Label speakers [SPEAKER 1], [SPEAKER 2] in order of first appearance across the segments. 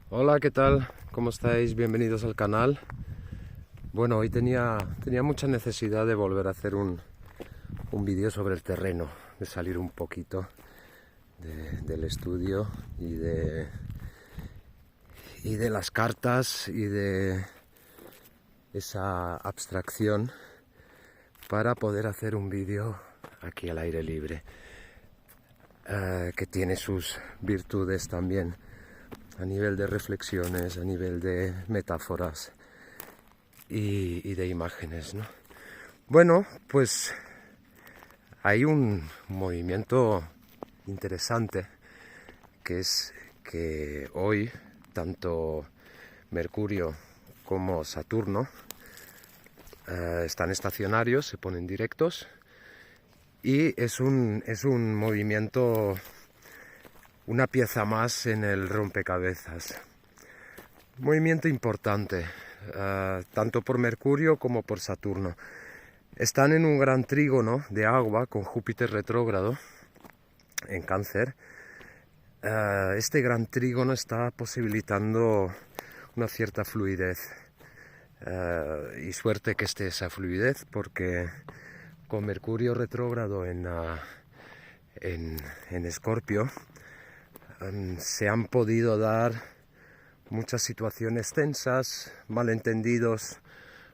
[SPEAKER 1] Hola, ¿qué tal? ¿Cómo estáis? Bienvenidos al canal. Bueno, hoy tenía mucha necesidad de volver a hacer un vídeo sobre el terreno, de salir un poquito del estudio y de las cartas y de esa abstracción para poder hacer un vídeo aquí al aire libre, que tiene sus virtudes también a nivel de reflexiones, a nivel de metáforas y de imágenes, ¿no? Bueno, pues hay un movimiento interesante, que es que hoy tanto Mercurio como Saturno están estacionarios, se ponen directos, y es un movimiento, una pieza más en el rompecabezas. Movimiento importante, tanto por Mercurio como por Saturno. Están en un gran trígono de agua con Júpiter retrógrado en Cáncer. Este gran trígono está posibilitando una cierta fluidez, y suerte que esté esa fluidez, porque con Mercurio retrógrado en Escorpio se han podido dar muchas situaciones tensas, malentendidos,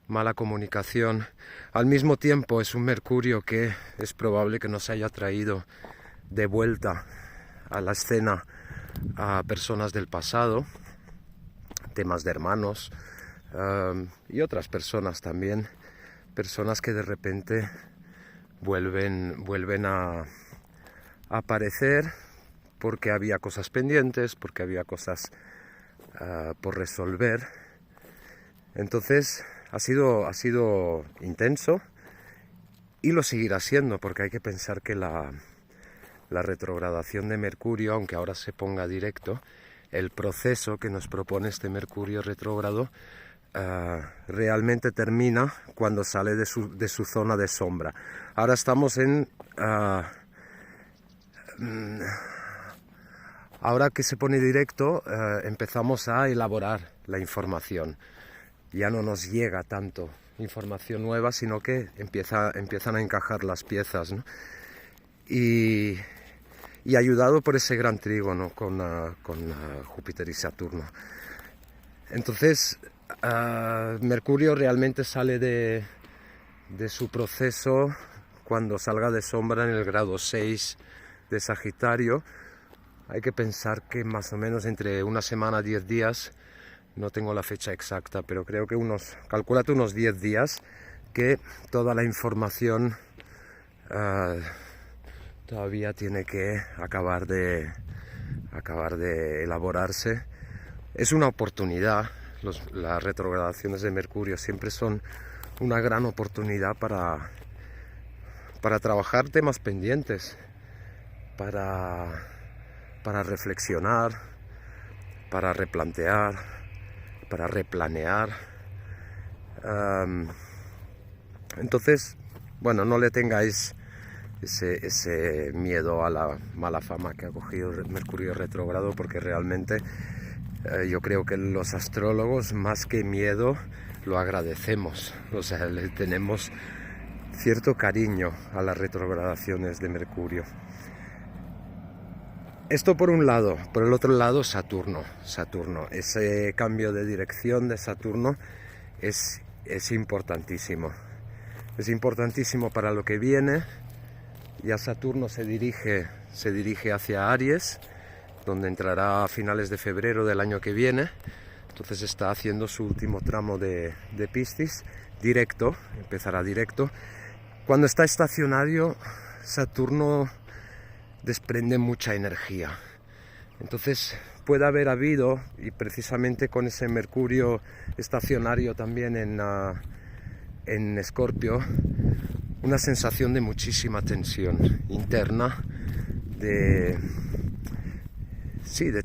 [SPEAKER 1] mala comunicación. Al mismo tiempo es un Mercurio que es probable que nos haya traído de vuelta a la escena a personas del pasado, temas de hermanos, y otras personas también, personas que de repente vuelven a aparecer porque había cosas pendientes, porque había cosas por resolver. Entonces ha sido intenso, y lo seguirá siendo, porque hay que pensar que la retrogradación de Mercurio, aunque ahora se ponga directo, el proceso que nos propone este Mercurio retrógrado realmente termina cuando sale de su zona de sombra. Ahora estamos ahora que se pone directo, empezamos a elaborar la información. Ya no nos llega tanto información nueva, sino que empiezan a encajar las piezas, ¿no? Y ayudado por ese gran trígono con Júpiter y Saturno. Entonces, Mercurio realmente sale de su proceso cuando salga de sombra en el grado 6 de Sagitario. Hay que pensar que más o menos entre una semana, 10 días, no tengo la fecha exacta, pero creo que calcúlate unos 10 días, que toda la información todavía tiene que acabar de elaborarse. Es una oportunidad. Las retrogradaciones de Mercurio siempre son una gran oportunidad para trabajar temas pendientes, para reflexionar, para replantear, para replanear. Entonces, bueno, no le tengáis ese miedo a la mala fama que ha cogido Mercurio retrógrado, porque realmente yo creo que los astrólogos, más que miedo, lo agradecemos. O sea, le tenemos cierto cariño a las retrogradaciones de Mercurio. Esto por un lado. Por el otro lado, Saturno. Ese cambio de dirección de Saturno es importantísimo. Es importantísimo para lo que viene. Ya Saturno se dirige hacia Aries, donde entrará a finales de febrero del año que viene. Entonces está haciendo su último tramo de Piscis, directo, empezará directo. Cuando está estacionario, Saturno desprende mucha energía. Entonces puede haber habido, y precisamente con ese Mercurio estacionario también en Escorpio, una sensación de muchísima tensión interna, de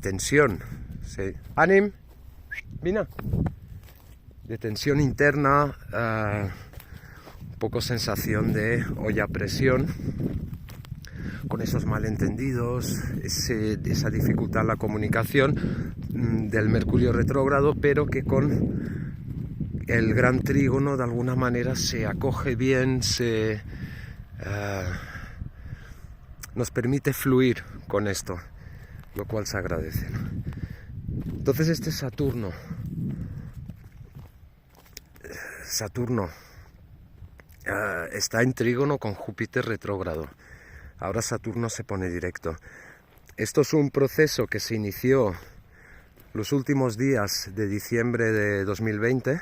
[SPEAKER 1] tensión. Sí. ¡Anim! ¡Vina! De tensión interna, un poco sensación de olla a presión, con esos malentendidos, esa dificultad en la comunicación del Mercurio retrógrado, pero que con el gran trígono de alguna manera se acoge bien, nos permite fluir con esto, lo cual se agradece, ¿no? Entonces este Saturno está en trígono con Júpiter retrógrado. Ahora Saturno se pone directo. Esto es un proceso que se inició los últimos días de diciembre de 2020.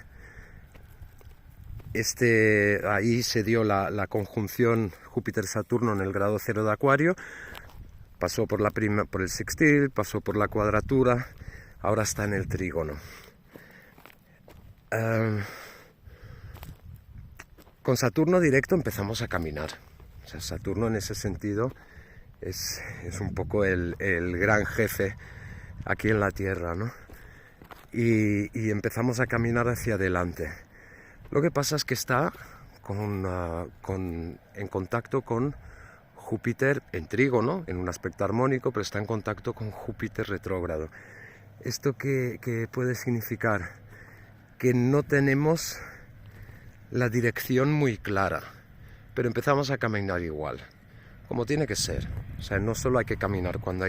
[SPEAKER 1] Ahí se dio la conjunción Júpiter-Saturno en el grado 0 de Acuario. Pasó por el sextil, pasó por la cuadratura, ahora está en el trígono. Con Saturno directo empezamos a caminar. O sea, Saturno en ese sentido es un poco el gran jefe aquí en la Tierra, ¿no? Y empezamos a caminar hacia adelante. Lo que pasa es que está en contacto con Júpiter en trígono, en un aspecto armónico, pero está en contacto con Júpiter retrógrado. ¿Esto qué puede significar? Que no tenemos la dirección muy clara, pero empezamos a caminar igual, como tiene que ser. O sea, no solo hay que caminar cuando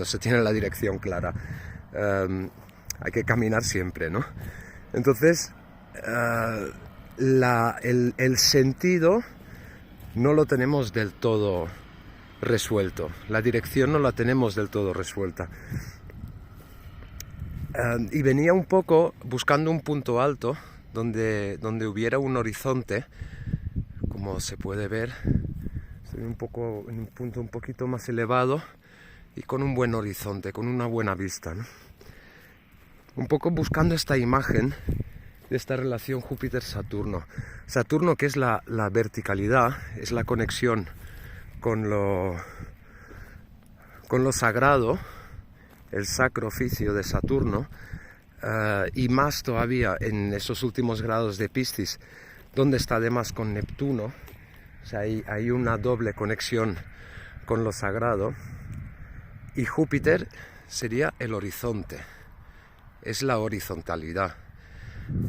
[SPEAKER 1] se tiene la dirección clara, hay que caminar siempre, ¿no? Entonces, el sentido no lo tenemos del todo resuelto, la dirección no la tenemos del todo resuelta. Y venía un poco buscando un punto alto donde hubiera un horizonte, como se puede ver. Estoy en un punto un poquito más elevado y con un buen horizonte, con una buena vista, ¿no? Un poco buscando esta imagen de esta relación Júpiter-Saturno. Saturno, que es la verticalidad, es la conexión con lo sagrado, el sacro oficio de Saturno, y más todavía en esos últimos grados de Piscis, donde está además con Neptuno. O sea, hay una doble conexión con lo sagrado, y Júpiter sería el horizonte, es la horizontalidad.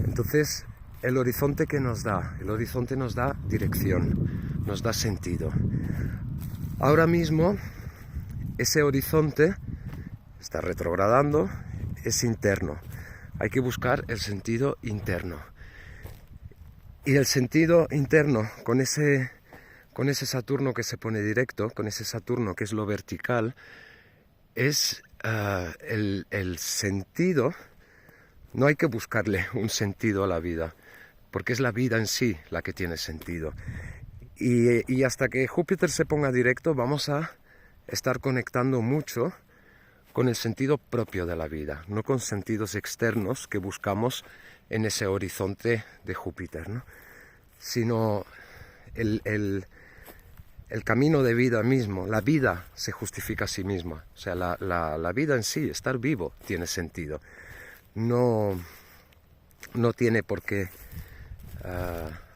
[SPEAKER 1] Entonces, el horizonte que nos da, el horizonte nos da dirección, nos da sentido. Ahora mismo, ese horizonte está retrogradando, es interno. Hay que buscar el sentido interno. Y el sentido interno, con ese Saturno que se pone directo, con ese Saturno que es lo vertical, es el sentido. No hay que buscarle un sentido a la vida, porque es la vida en sí la que tiene sentido. Y hasta que Júpiter se ponga directo, vamos a estar conectando mucho con el sentido propio de la vida, no con sentidos externos que buscamos en ese horizonte de Júpiter, ¿no? Sino el camino de vida mismo. La vida se justifica a sí misma. O sea, la vida en sí, estar vivo, tiene sentido. No tiene por qué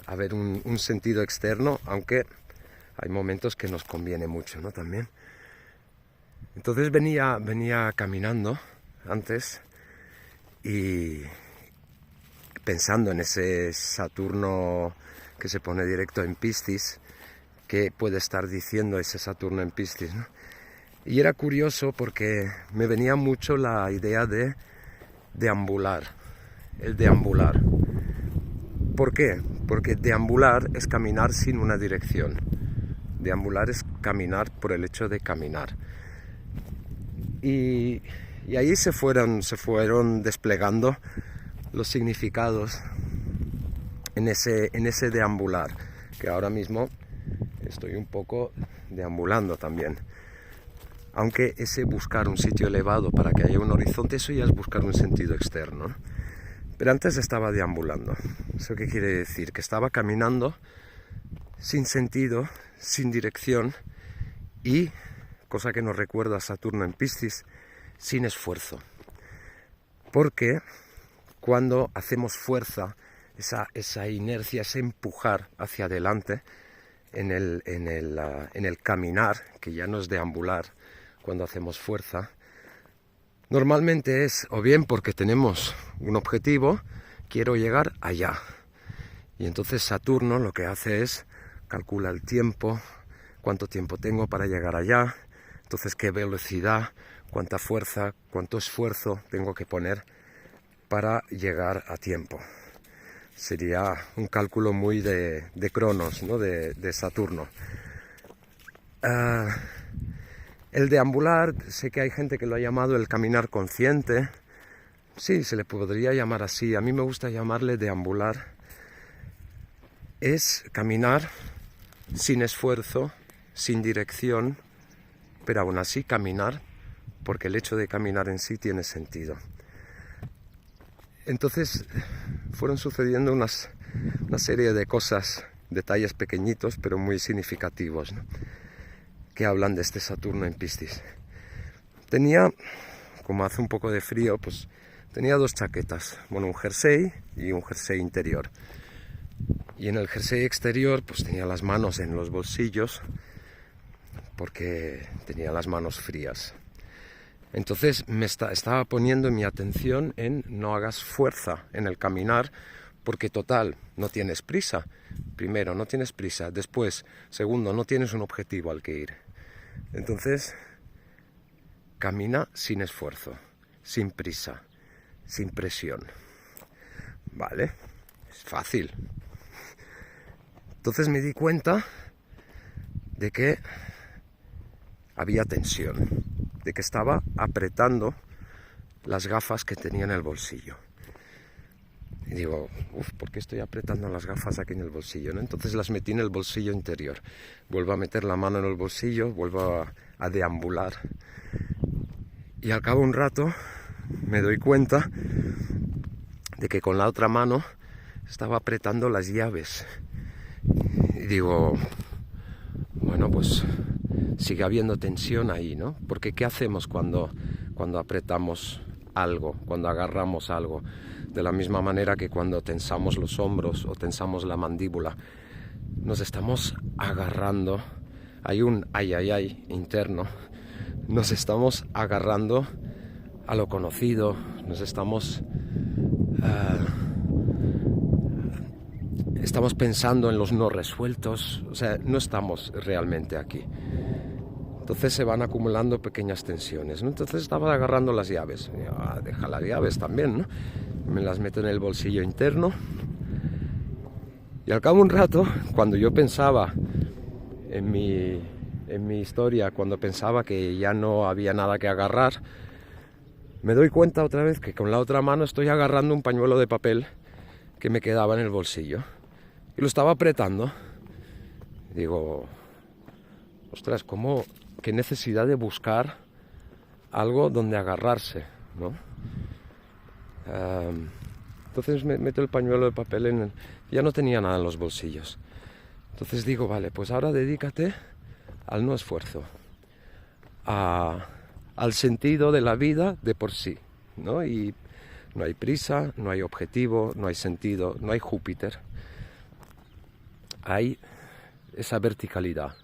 [SPEAKER 1] haber un sentido externo, aunque hay momentos que nos conviene mucho, ¿no? También. Entonces venía caminando antes y pensando en ese Saturno que se pone directo en Piscis, qué puede estar diciendo ese Saturno en Piscis, ¿no? Y era curioso porque me venía mucho la idea de deambular, el deambular. ¿Por qué? Porque deambular es caminar sin una dirección. Deambular es caminar por el hecho de caminar. Y ahí se fueron desplegando los significados en ese deambular, que ahora mismo estoy un poco deambulando también. Aunque ese buscar un sitio elevado para que haya un horizonte, eso ya es buscar un sentido externo. Pero antes estaba deambulando. ¿Eso qué quiere decir? Que estaba caminando sin sentido, sin dirección y, cosa que nos recuerda a Saturno en Piscis, sin esfuerzo. Porque cuando hacemos fuerza, esa inercia, ese empujar hacia adelante, en el caminar, que ya no es deambular cuando hacemos fuerza, normalmente es o bien porque tenemos un objetivo, quiero llegar allá. Y entonces Saturno lo que hace es calcula el tiempo, cuánto tiempo tengo para llegar allá, entonces qué velocidad, cuánta fuerza, cuánto esfuerzo tengo que poner para llegar a tiempo. Sería un cálculo muy de Cronos, ¿no? de Saturno. El deambular, sé que hay gente que lo ha llamado el caminar consciente. Sí, se le podría llamar así. A mí me gusta llamarle deambular. Es caminar sin esfuerzo, sin dirección, pero aún así caminar, porque el hecho de caminar en sí tiene sentido. Entonces fueron sucediendo una serie de cosas, detalles pequeñitos, pero muy significativos, ¿no? Que hablan de este Saturno en Piscis. Tenía, como hace un poco de frío, pues tenía dos chaquetas, bueno, un jersey y un jersey interior. Y en el jersey exterior pues tenía las manos en los bolsillos porque tenía las manos frías. Entonces estaba poniendo mi atención en no hagas fuerza en el caminar, porque total, no tienes prisa. Primero, no tienes prisa. Después, segundo, no tienes un objetivo al que ir. Entonces, camina sin esfuerzo, sin prisa, sin presión. ¿Vale? Es fácil. Entonces me di cuenta de que había tensión, de que estaba apretando las gafas que tenía en el bolsillo. Y digo, ¿por qué estoy apretando las gafas aquí en el bolsillo, ¿no? Entonces las metí en el bolsillo interior. Vuelvo a meter la mano en el bolsillo, vuelvo a deambular. Y al cabo de un rato me doy cuenta de que con la otra mano estaba apretando las llaves. Y digo, bueno, pues sigue habiendo tensión ahí, ¿no? Porque ¿qué hacemos cuando apretamos algo, cuando agarramos algo? De la misma manera que cuando tensamos los hombros o tensamos la mandíbula, nos estamos agarrando, hay un ay interno, nos estamos agarrando a lo conocido, nos estamos pensando en los no resueltos, o sea, no estamos realmente aquí. Entonces se van acumulando pequeñas tensiones, ¿no? Entonces estaba agarrando las llaves. Deja las llaves también, ¿no? Me las meto en el bolsillo interno. Y al cabo de un rato, cuando yo pensaba en mi historia, cuando pensaba que ya no había nada que agarrar, me doy cuenta otra vez que con la otra mano estoy agarrando un pañuelo de papel que me quedaba en el bolsillo. Y lo estaba apretando. Digo, ostras, qué necesidad de buscar algo donde agarrarse, ¿no? Entonces me meto el pañuelo de papel ya no tenía nada en los bolsillos. Entonces digo, vale, pues ahora dedícate al no esfuerzo, al sentido de la vida de por sí, ¿no? Y no hay prisa, no hay objetivo, no hay sentido, no hay Júpiter. Hay esa verticalidad.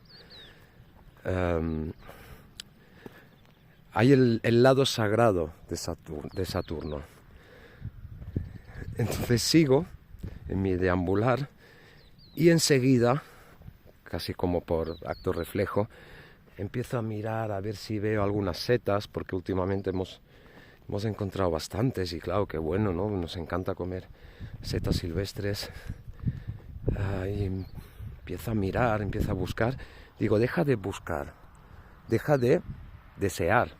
[SPEAKER 1] Hay el lado sagrado de Saturno. Entonces sigo en mi deambular y enseguida, casi como por acto reflejo, empiezo a mirar a ver si veo algunas setas, porque últimamente hemos encontrado bastantes y claro, qué bueno, ¿no? Nos encanta comer setas silvestres. Y empiezo a mirar, empiezo a buscar. Digo, deja de buscar, deja de desear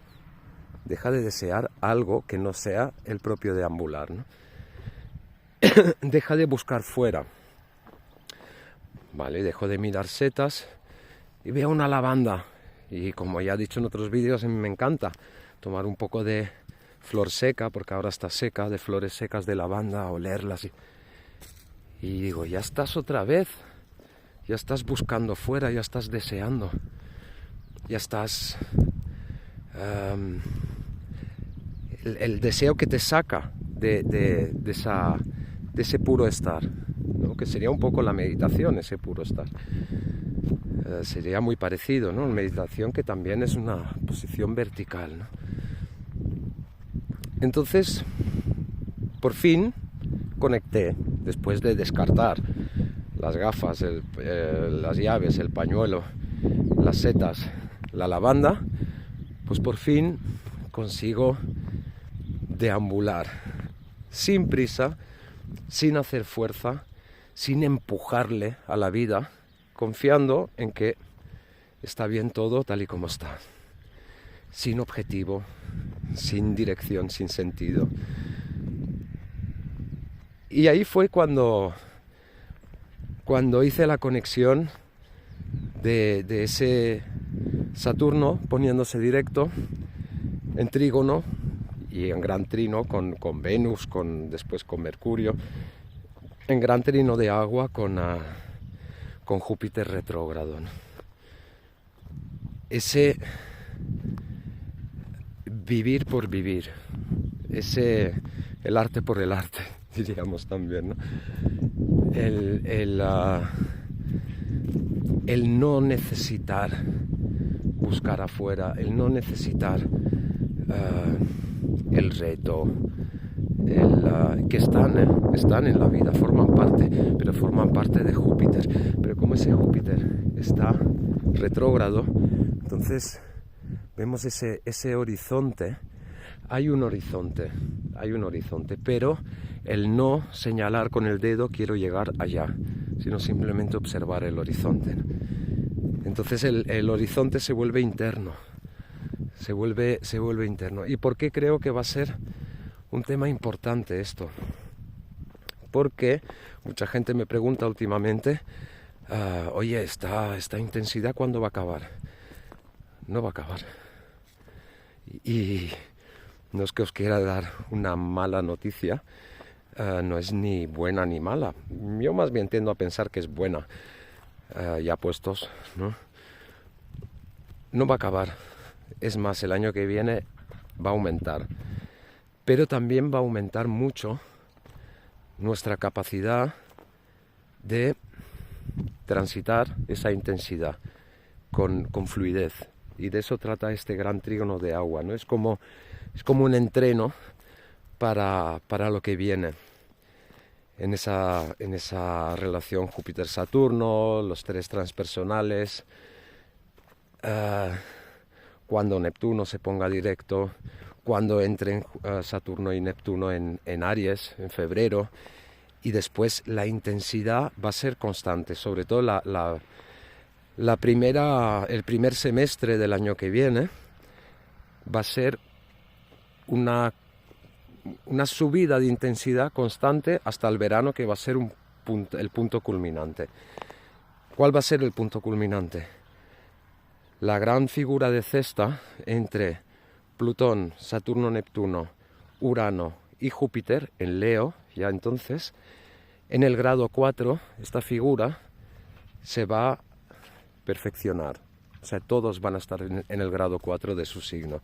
[SPEAKER 1] algo que no sea el propio deambular, ¿no? Deja de buscar fuera. Vale, dejo de mirar setas y veo una lavanda. Y como ya he dicho en otros vídeos, a mí me encanta tomar un poco de flor seca, porque ahora está seca, de flores secas de lavanda, olerlas. Y digo, ya estás otra vez. Ya estás buscando fuera, ya estás deseando. Ya estás... el deseo que te saca de ese puro estar, ¿no? Que sería un poco la meditación, ese puro estar. sería muy parecido, ¿no? Meditación, que también es una posición vertical, ¿no? Entonces, por fin conecté, después de descartar las gafas, las llaves, el pañuelo, las setas, la lavanda, pues por fin consigo deambular sin prisa, sin hacer fuerza, sin empujarle a la vida, confiando en que está bien todo tal y como está, sin objetivo, sin dirección, sin sentido. Y ahí fue cuando hice la conexión de ese Saturno poniéndose directo en trígono y en gran trino con Venus, después con Mercurio, en gran trino de agua con Júpiter retrógrado, ¿no? Ese vivir por vivir, el arte por el arte, diríamos también, ¿no? El no necesitar buscar afuera, el no necesitar el reto, que están en la vida, forman parte, pero forman parte de Júpiter. Pero como ese Júpiter está retrógrado, entonces vemos ese horizonte. Hay un horizonte, pero el no señalar con el dedo quiero llegar allá, sino simplemente observar el horizonte. Entonces el horizonte se vuelve interno, se vuelve interno. ¿Y por qué creo que va a ser un tema importante esto? Porque mucha gente me pregunta últimamente, oye, esta intensidad, ¿cuándo va a acabar? No va a acabar. Y no es que os quiera dar una mala noticia, no es ni buena ni mala. Yo más bien tiendo a pensar que es buena, ya puestos, ¿no? No va a acabar. Es más, el año que viene va a aumentar. Pero también va a aumentar mucho nuestra capacidad de transitar esa intensidad con fluidez. Y de eso trata este gran trígono de agua, ¿no? Es como un entreno para lo que viene en esa relación Júpiter-Saturno, los tres transpersonales, cuando Neptuno se ponga directo, cuando entren Saturno y Neptuno en Aries en febrero, y después la intensidad va a ser constante, sobre todo el primer semestre del año que viene va a ser una subida de intensidad constante hasta el verano, que va a ser el punto culminante. ¿Cuál va a ser el punto culminante? La gran figura de cesta entre Plutón, Saturno, Neptuno, Urano y Júpiter en Leo, ya entonces, en el grado 4, esta figura se va a perfeccionar. O sea, todos van a estar en el grado 4 de su signo.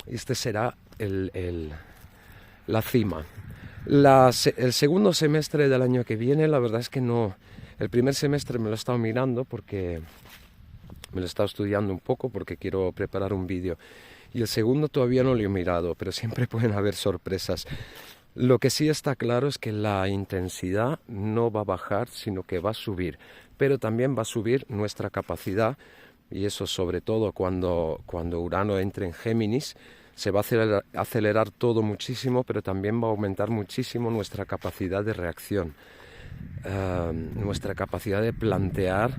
[SPEAKER 1] Este será la cima. El segundo semestre del año que viene, la verdad es que no. El primer semestre me lo he estado mirando porque me lo he estado estudiando un poco porque quiero preparar un vídeo. Y el segundo todavía no lo he mirado, pero siempre pueden haber sorpresas. Lo que sí está claro es que la intensidad no va a bajar, sino que va a subir. Pero también va a subir nuestra capacidad, y eso sobre todo cuando Urano entre en Géminis, se va a acelerar todo muchísimo, pero también va a aumentar muchísimo nuestra capacidad de reacción, nuestra capacidad de plantear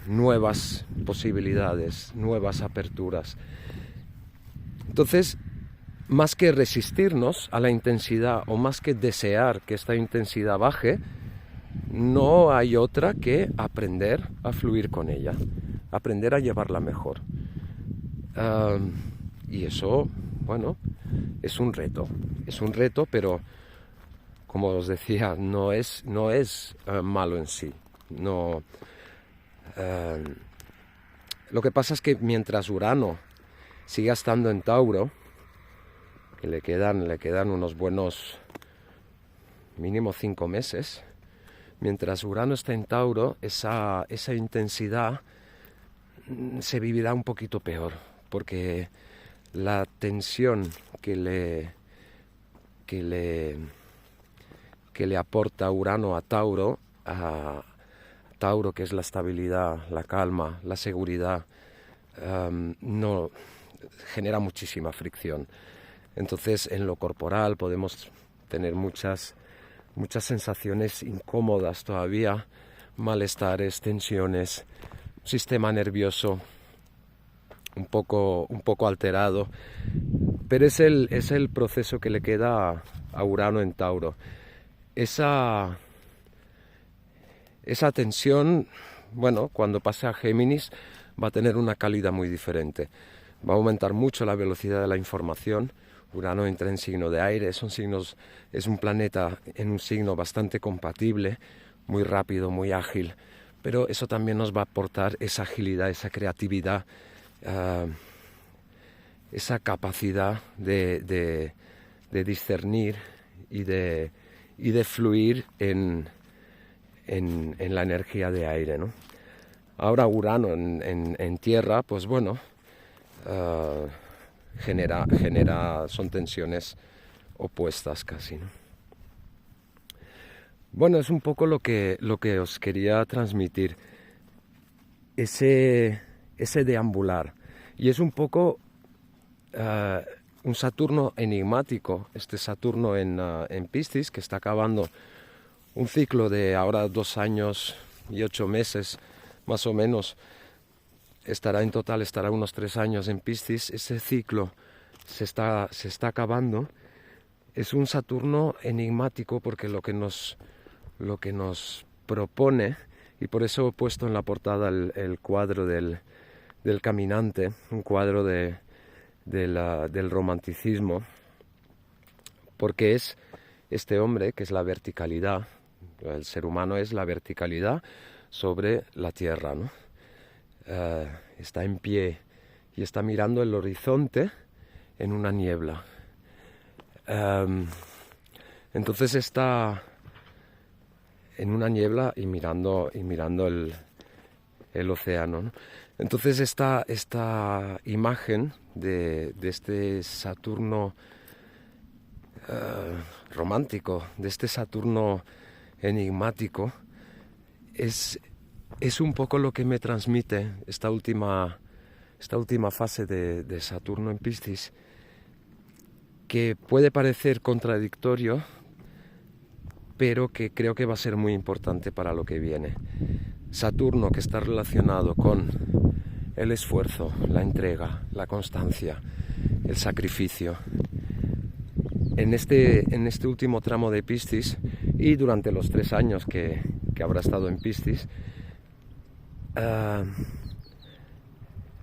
[SPEAKER 1] nuevas posibilidades, nuevas aperturas. Entonces, más que resistirnos a la intensidad o más que desear que esta intensidad baje, no hay otra que aprender a fluir con ella, aprender a llevarla mejor. Y eso, bueno, es un reto, pero como os decía, no es malo en sí. No. Lo que pasa es que mientras Urano siga estando en Tauro, que le quedan unos buenos mínimo 5 meses, Mientras Urano está en Tauro, esa intensidad se vivirá un poquito peor, porque la tensión que le aporta Urano a Tauro, que es la estabilidad, la calma, la seguridad, no genera muchísima fricción. Entonces, en lo corporal podemos tener muchas sensaciones incómodas todavía, malestares, tensiones, sistema nervioso un poco alterado, pero es el proceso que le queda a Urano en Tauro. Esa tensión, bueno, cuando pase a Géminis va a tener una calidad muy diferente. Va a aumentar mucho la velocidad de la información. Urano entra en signo de aire, es un planeta en un signo bastante compatible, muy rápido, muy ágil, pero eso también nos va a aportar esa agilidad, esa creatividad, esa capacidad de discernir y de fluir en la energía de aire, ¿no? Ahora Urano en tierra, pues bueno, son tensiones opuestas casi, ¿no? Bueno, es un poco lo que os quería transmitir, ese deambular, y es un poco un Saturno enigmático, este Saturno en Piscis, que está acabando un ciclo de ahora 2 años y 8 meses, más o menos. Estará unos 3 años en Piscis. Ese ciclo se está acabando. Es un Saturno enigmático porque lo que nos propone, y por eso he puesto en la portada el cuadro del caminante, un cuadro del romanticismo, porque es este hombre que es la verticalidad. El ser humano es la verticalidad sobre la tierra, ¿no? Está en pie y está mirando el horizonte en una niebla. Entonces está en una niebla y mirando el océano, ¿no? Entonces esta imagen de este Saturno romántico, de este Saturno enigmático, es un poco lo que me transmite esta última fase de Saturno en Piscis, que puede parecer contradictorio, pero que creo que va a ser muy importante para lo que viene. Saturno, que está relacionado con el esfuerzo, la entrega, la constancia, el sacrificio. En este último tramo de Piscis, y durante los 3 años que habrá estado en Piscis,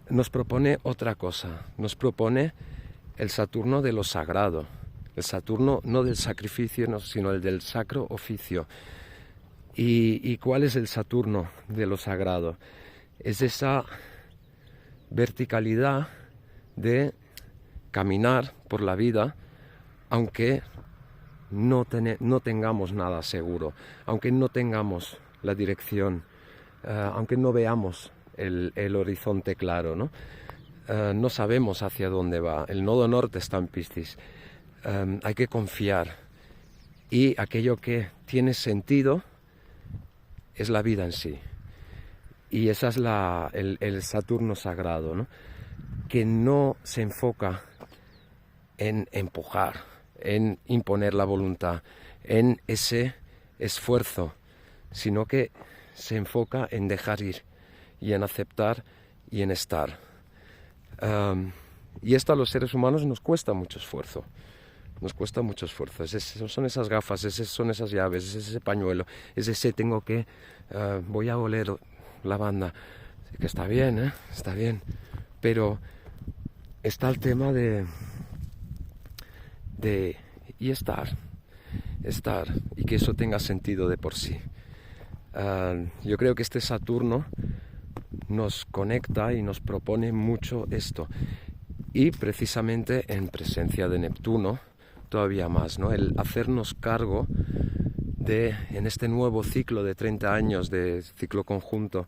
[SPEAKER 1] nos propone otra cosa. Nos propone el Saturno de lo sagrado, el Saturno no del sacrificio, sino el del sacro oficio. ¿Y cuál es el Saturno de lo sagrado? Es esa verticalidad de caminar por la vida aunque no tengamos nada seguro, aunque no tengamos la dirección, aunque no veamos el horizonte claro, ¿no? No sabemos hacia dónde va. El nodo norte está en Piscis. Hay que confiar, y aquello que tiene sentido es la vida en sí. Y esa es el Saturno sagrado, ¿no? Que no se enfoca en empujar, en imponer la voluntad, en ese esfuerzo, sino que se enfoca en dejar ir y en aceptar y en estar. Y esto a los seres humanos nos cuesta mucho esfuerzo. Nos cuesta mucho esfuerzo. Son esas gafas, son esas llaves, es ese pañuelo, es ese voy a oler lavanda, que está bien, está bien, pero está el tema de estar, y que eso tenga sentido de por sí. Yo creo que este Saturno nos conecta y nos propone mucho esto, y precisamente en presencia de Neptuno todavía más, ¿no? El hacernos cargo en este nuevo ciclo de 30 años, de ciclo conjunto,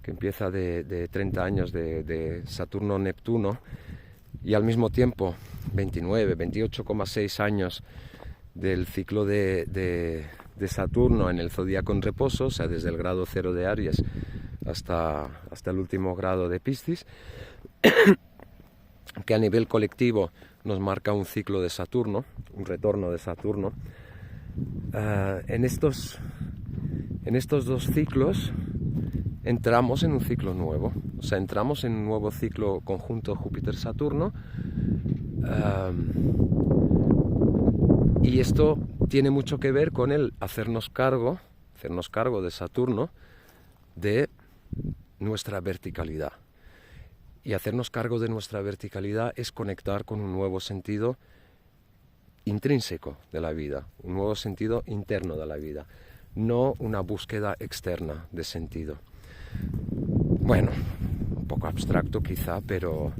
[SPEAKER 1] que empieza de 30 años de Saturno-Neptuno, y al mismo tiempo 28,6 años del ciclo de Saturno en el zodíaco en reposo, o sea, desde el grado 0 de Aries hasta el último grado de Piscis, que a nivel colectivo nos marca un ciclo de Saturno, un retorno de Saturno. En estos dos ciclos entramos en un ciclo nuevo, o sea, entramos en un nuevo ciclo conjunto Júpiter-Saturno, y esto tiene mucho que ver con el hacernos cargo de Saturno, de nuestra verticalidad. Y hacernos cargo de nuestra verticalidad es conectar con un nuevo sentido intrínseco de la vida, un nuevo sentido interno de la vida, no una búsqueda externa de sentido. Bueno, un poco abstracto quizá, pero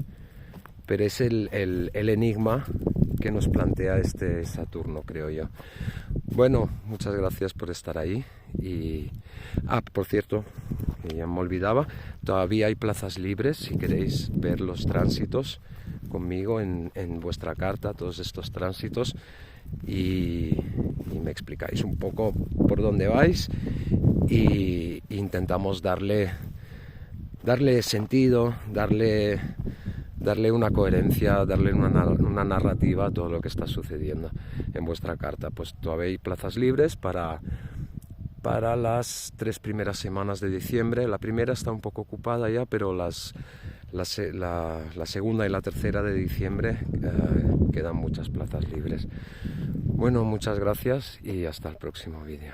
[SPEAKER 1] es el enigma que nos plantea este Saturno, creo yo. Bueno, muchas gracias por estar ahí. Y por cierto, ya me olvidaba, todavía hay plazas libres si queréis ver los tránsitos conmigo en vuestra carta, todos estos tránsitos, y me explicáis un poco por dónde vais, y intentamos darle sentido, darle una coherencia, darle una narrativa a todo lo que está sucediendo en vuestra carta. Pues todavía hay plazas libres para las 3 primeras semanas de diciembre. La primera está un poco ocupada ya, pero la segunda y la tercera de diciembre quedan muchas plazas libres. Bueno, muchas gracias y hasta el próximo vídeo.